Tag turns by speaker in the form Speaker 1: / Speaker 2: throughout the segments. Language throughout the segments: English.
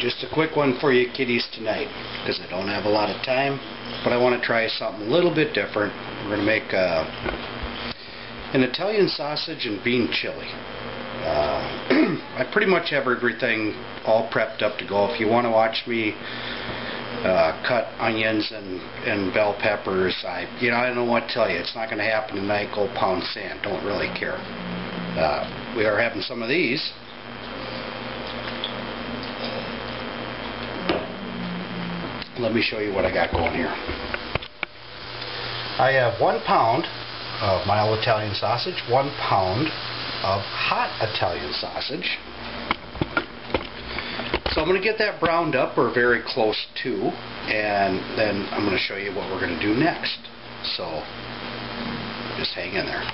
Speaker 1: Just a quick one for you kiddies tonight, because I don't have a lot of time, but I want to try something a little bit different. We're going to make an Italian sausage and bean chili. I pretty much have everything all prepped up to go. If you want to watch me cut onions and bell peppers, I don't know what to tell you. It's not going to happen tonight. Go pound sand. Don't really care. We are having some of these. Let me show you what I got going here. I have 1 pound of mild Italian sausage, 1 pound of hot Italian sausage. So I'm going to get that browned up or very close to, and then I'm going to show you what we're going to do next. So just hang in there.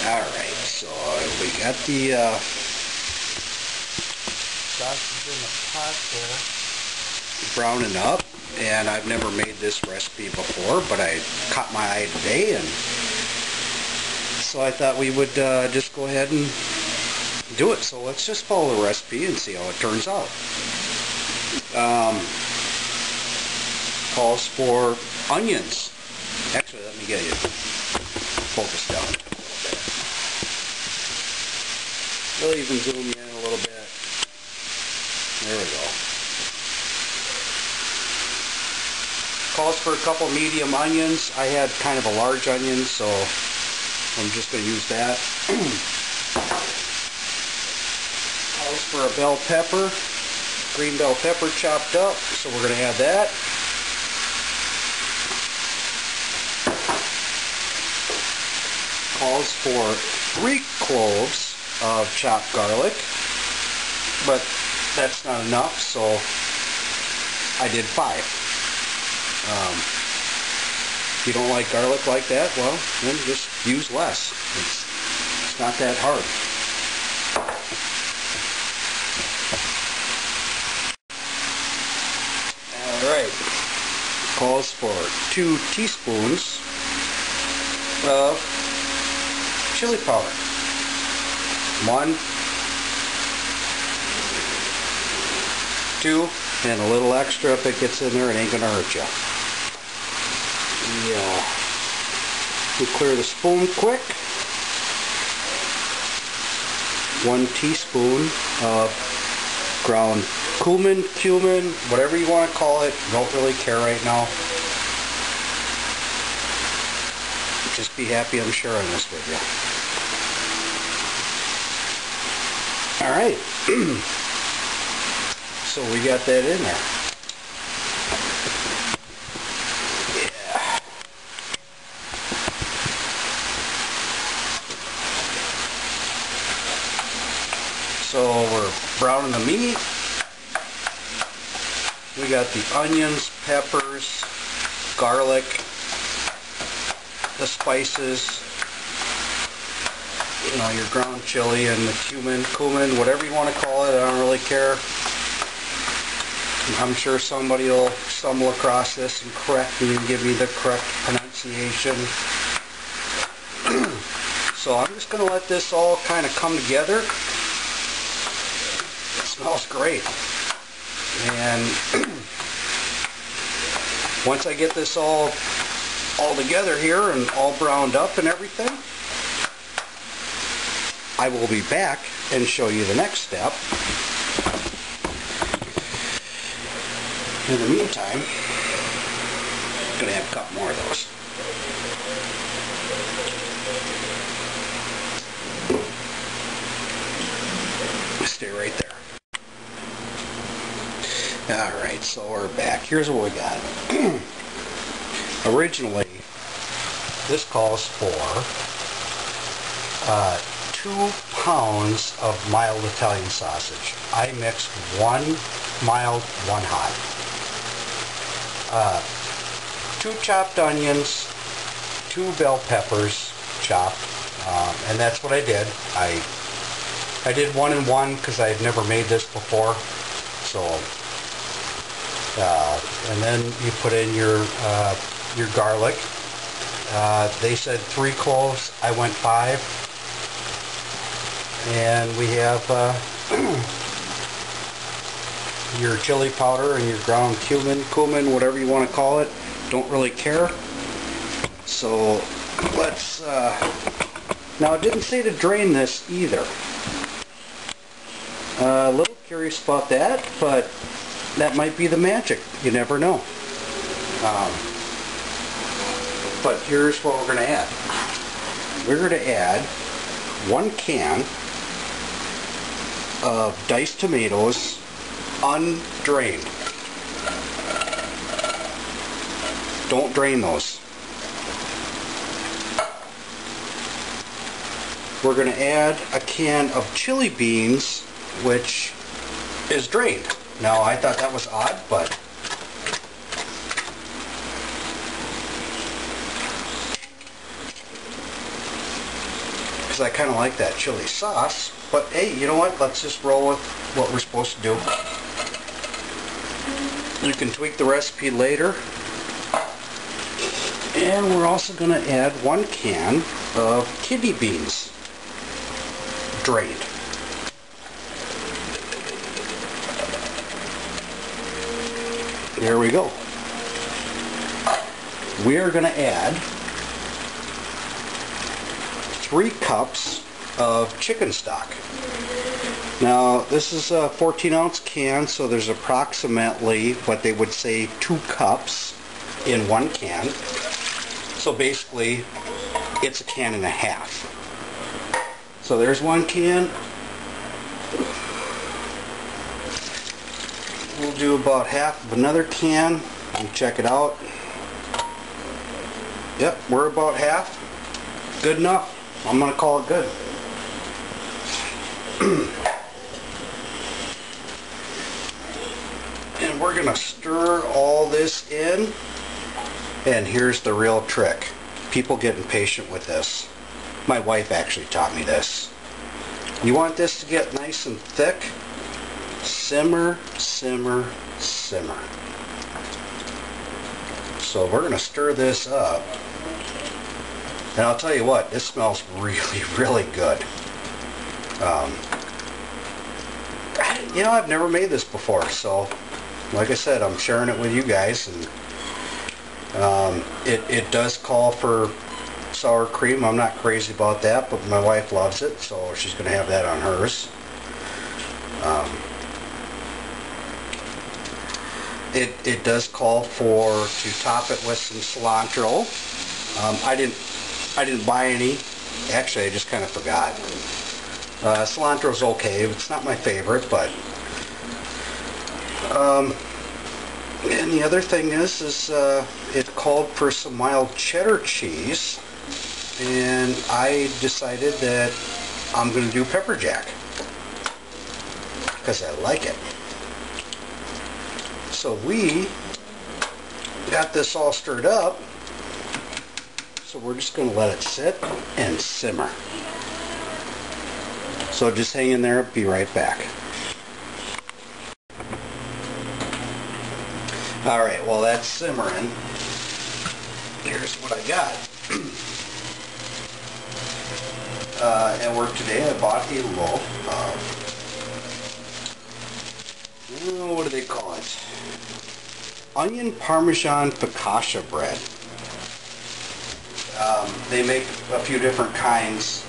Speaker 1: Alright, so we got the sausage in the pot there browning up, and I've never made this recipe before, but I caught my eye today, and so I thought we would just go ahead and do it. So let's just follow the recipe and see how it turns out. Calls for onions. Actually, let me get you focused down a little bit. We'll even zoom in a little bit. There we go. Calls for a couple medium onions. I had kind of a large onion, so I'm just going to use that. Calls for a bell pepper, green bell pepper chopped up, so we're going to add that. Calls for 3 cloves of chopped garlic, but that's not enough, so I did 5. If you don't like garlic like that, well, then just use less. It's not that hard. Alright. Calls for 2 teaspoons of chili powder. 1, 2, and a little extra if it gets in there, it ain't gonna hurt you. Yeah. We clear the spoon quick. 1 teaspoon of ground cumin, whatever you want to call it. Don't really care right now. Just be happy I'm sharing this with you. Alright. So we got that in there. Yeah. So we're browning the meat. We got the onions, peppers, garlic, the spices, your ground chili and the cumin, whatever you want to call it. I don't really care. I'm sure somebody will stumble across this and correct me and give me the correct pronunciation. So I'm just going to let this all kind of come together. It smells great. And once I get this all together here and all browned up and everything, I will be back and show you the next step. In the meantime, I'm going to have a couple more of those. Stay right there. Alright, so we're back. Here's what we got. Originally, this calls for 2 pounds of mild Italian sausage. I mixed 1 mild, 1 hot. 2 chopped onions, 2 bell peppers chopped, and that's what I did. I did 1 and 1 because I had never made this before. So, and then you put in your garlic. They said 3 cloves. I went 5. And we have your chili powder and your ground cumin, whatever you want to call it. Don't really care. So let's, now it didn't say to drain this either. A little curious about that, but that might be the magic. You never know. But here's what we're going to add. We're going to add 1 can of diced tomatoes, undrained. Don't drain those. We're going to add a can of chili beans, which is drained. Now, I thought that was odd, but because I kind of like that chili sauce. But hey, you know what? Let's just roll with what we're supposed to do. You can tweak the recipe later. And we're also going to add 1 can of kidney beans, drained. There we go. We are going to add 3 cups of chicken stock. Now, this is a 14-ounce can, so there's approximately what they would say 2 cups in 1 can. So basically, it's a can and a half. So there's 1 can. We'll do about half of another can and check it out. Yep, we're about half. Good enough. I'm going to call it good. And we're going to stir all this in. And here's the real trick. People get impatient with this. My wife actually taught me this. You want this to get nice and thick? Simmer, simmer, simmer. So we're going to stir this up. And I'll tell you what, this smells really, really good. You know, I've never made this before, so like I said, I'm sharing it with you guys. And it does call for sour cream. I'm not crazy about that, but my wife loves it, so she's going to have that on hers. It does call for to top it with some cilantro. I didn't buy any. Actually, I just kind of forgot. Cilantro's okay. It's not my favorite, but and the other thing is it called for some mild cheddar cheese, and I decided that I'm going to do pepper jack because I like it. So we got this all stirred up, so we're just going to let it sit and simmer. So just hang in there, be right back. Alright, while that's simmering, here's what I got. At work today I bought a loaf of, what do they call it? Onion Parmesan focaccia bread. They make a few different kinds.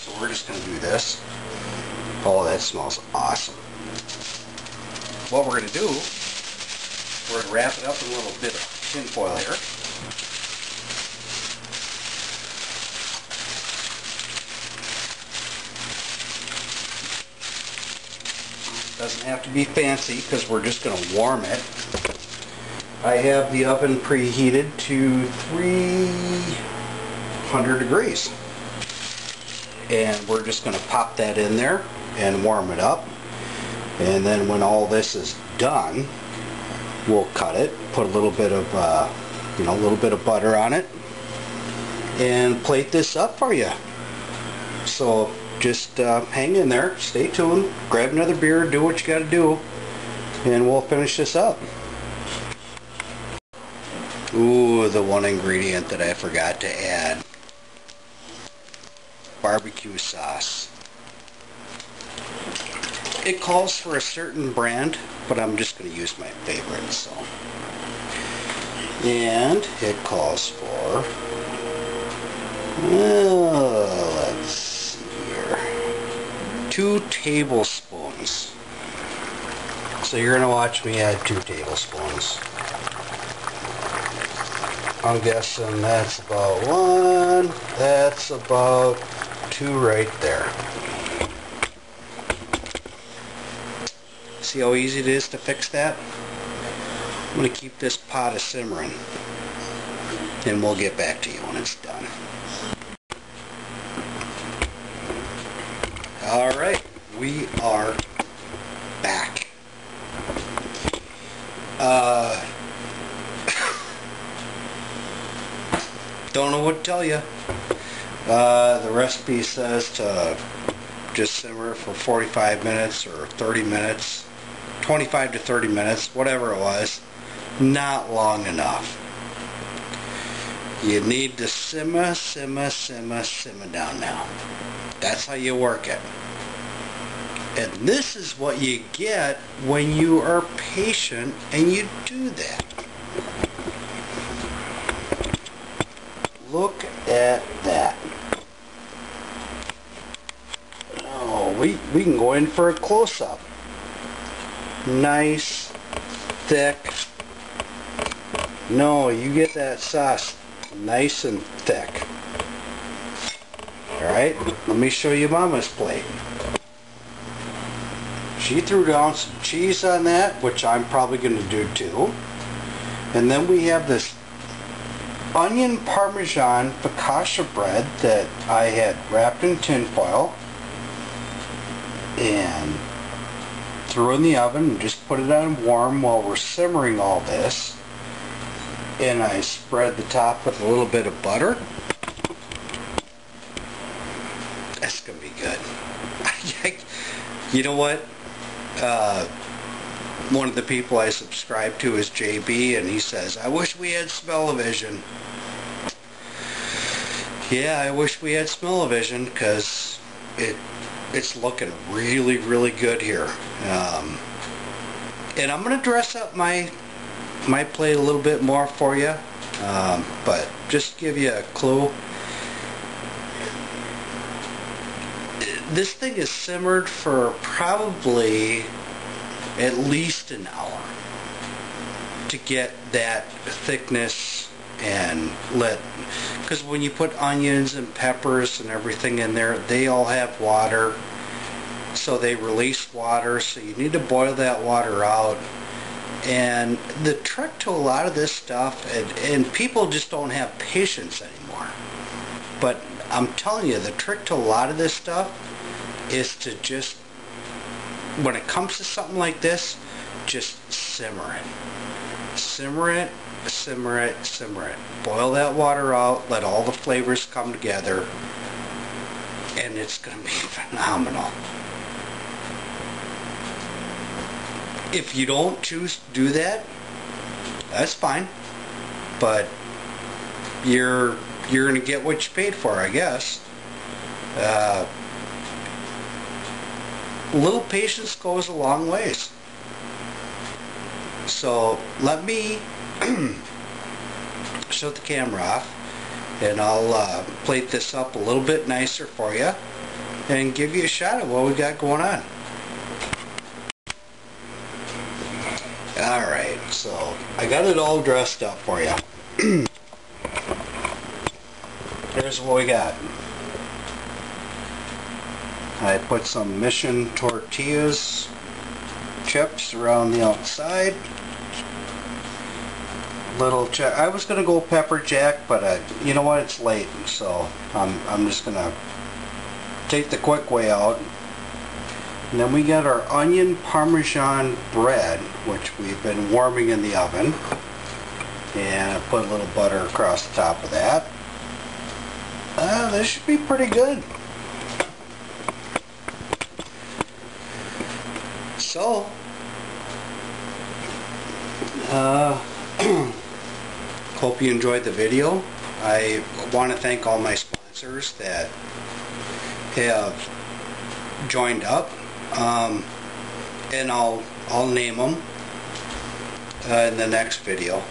Speaker 1: So we're just going to do this. Oh, that smells awesome. What we're going to do, we're going to wrap it up in a little bit of tin foil here. Doesn't have to be fancy because we're just going to warm it. I have the oven preheated to 300 degrees. And we're just going to pop that in there and warm it up. And then when all this is done, we'll cut it, put a little bit of, a little bit of butter on it, and plate this up for you. So just hang in there, stay tuned, grab another beer, do what you got to do, and we'll finish this up. Ooh, the one ingredient that I forgot to add. barbecue sauce. It calls for a certain brand, but I'm just going to use my favorite. So, and it calls for, let's see here, 2 tablespoons. So you're going to watch me add 2 tablespoons. I'm guessing that's about 1, that's about 2 right there. See how easy it is to fix that? I'm going to keep this pot simmering, and we'll get back to you when it's done. Alright, we are back. Don't know what to tell you. The recipe says to just simmer for 45 minutes or 30 minutes, 25 to 30 minutes, whatever it was. Not long enough. You need to simmer down now. That's how you work it. And this is what you get when you are patient and you do that. Look at that. Oh, we can go in for a close-up. Nice, thick. No, you get that sauce nice and thick. Alright, let me show you Mama's plate. She threw down some cheese on that, which I'm probably going to do too. And then we have this onion parmesan focaccia bread that I had wrapped in tin foil and threw in the oven and just put it on warm while we're simmering all this. And I spread the top with a little bit of butter. That's gonna be good. You know what? One of the people I subscribe to is JB, and he says, I wish we had smell-o-vision. Yeah, I wish we had smell-o-vision, because it's looking really, really good here. And I'm going to dress up my plate a little bit more for you, but just to give you a clue, this thing is simmered for probably at least an hour to get that thickness and because when you put onions and peppers and everything in there, they all have water, so they release water, so you need to boil that water out. And the trick to a lot of this stuff, and people just don't have patience anymore, but I'm telling you, the trick to a lot of this stuff is to just, when it comes to something like this, just simmer it. Simmer it, simmer it, simmer it. Boil that water out, let all the flavors come together, and it's going to be phenomenal. If you don't choose to do that, that's fine, but you're going to get what you paid for, I guess. A little patience goes a long ways. So let me shut the camera off, and I'll plate this up a little bit nicer for you and give you a shot of what we got going on. Alright, so I got it all dressed up for you. Here's what we got. I put some Mission tortillas chips around the outside. I was gonna go pepper jack, but you know what? It's late, so I'm just gonna take the quick way out. And then we got our onion parmesan bread, which we've been warming in the oven. And I put a little butter across the top of that. This should be pretty good. So, hope you enjoyed the video. I want to thank all my sponsors that have joined up, and I'll name them in the next video.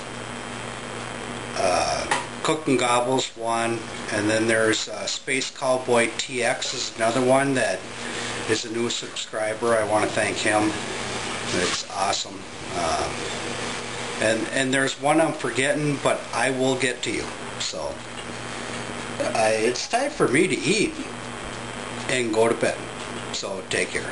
Speaker 1: Cooking Gobbles one, and then there's Space Cowboy TX is another one that is a new subscriber. I want to thank him. It's awesome. And there's one I'm forgetting, but I will get to you. So it's time for me to eat and go to bed. So take care.